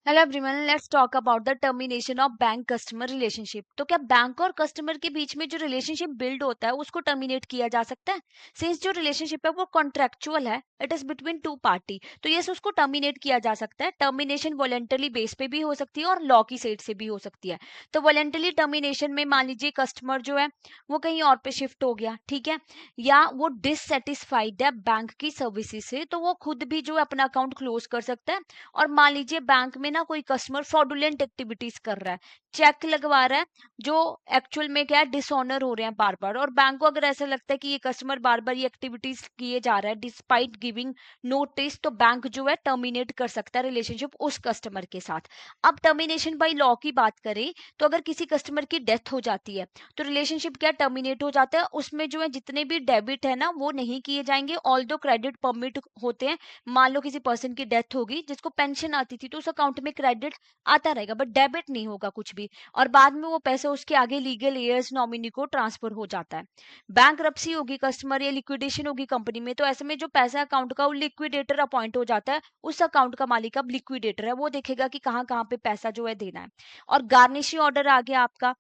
Hello everyone, let's talk about the termination of bank customer relationship. तो क्या bank और customer के बीच में जो रिलेशनशिप बिल्ड होता है उसको टर्मिनेट किया जा सकता है? सिंस जो रिलेशनशिप है वो कॉन्ट्रेक्चुअल है, it is between two party, तो यस उसको टर्मिनेट किया जा सकता है। टर्मिनेशन वॉलेंटरी बेस पे भी हो सकती है और लॉ की साइड से भी हो सकती है। तो वॉलेंटरी टर्मिनेशन में मान लीजिए कस्टमर जो है वो कहीं और पे शिफ्ट हो गया, ठीक है, या वो डिससेटिस्फाइड है बैंक की सर्विसेज से, तो वो खुद भी जो है अपना अकाउंट क्लोज कर सकता है। और मान लीजिए बैंक में ना कोई कस्टमर फ्रॉडुलेंट एक्टिविटीज कर रहा है, चेक लगवा रहा है जो एक्चुअल में क्या है डिसऑनर हो रहे हैं बार बार, और बैंक को अगर ऐसा लगता है कि ये कस्टमर बार बार ये एक्टिविटीज किए जा रहा है डिस्पाइट गिविंग नोटिस, तो बैंक जो है टर्मिनेट कर सकता है रिलेशनशिप उस कस्टमर के साथ। अब टर्मिनेशन बाय लॉ की बात करें तो अगर किसी कस्टमर की डेथ हो जाती है तो रिलेशनशिप क्या टर्मिनेट हो जाता है, उसमें जो है जितने भी डेबिट है ना वो नहीं किए जाएंगे, ऑल दो क्रेडिट परमिट होते हैं। मान लो किसी पर्सन की डेथ होगी जिसको पेंशन आती थी तो उस अकाउंट में क्रेडिट आता रहेगा बट डेबिट नहीं होगा कुछ भी, और बाद में वो पैसा उसके आगे लीगल एयर्स नॉमिनी को ट्रांसफर हो जाता है। बैंकरप्सी होगी कस्टमर या लिक्विडेशन होगी कंपनी में, तो ऐसे में जो पैसा अकाउंट का वो लिक्विडेटर अपॉइंट हो जाता है, उस अकाउंट का मालिक अब लिक्विडेटर है, वो देखेगा कि कहाँ कहाँ पे पैसा जो है देना है। और गार्निशिंग ऑर्डर आ गया आपका,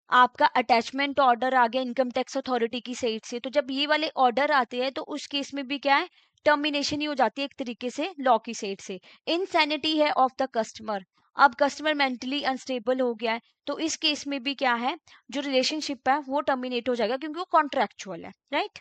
आपका अटैचमेंट ऑर्डर आ गया इनकम टैक्स अथॉरिटी की साइड से, तो जब ये वाले ऑर्डर आते हैं तो उस केस में भी क्या है टर्मिनेशन ही हो जाती है एक तरीके से लॉ की साइड से। इनसैनिटी है ऑफ द कस्टमर, अब कस्टमर मेंटली अनस्टेबल हो गया है तो इस केस में भी क्या है जो रिलेशनशिप है वो टर्मिनेट हो जाएगा क्योंकि वो कॉन्ट्रेक्चुअल है, राइट।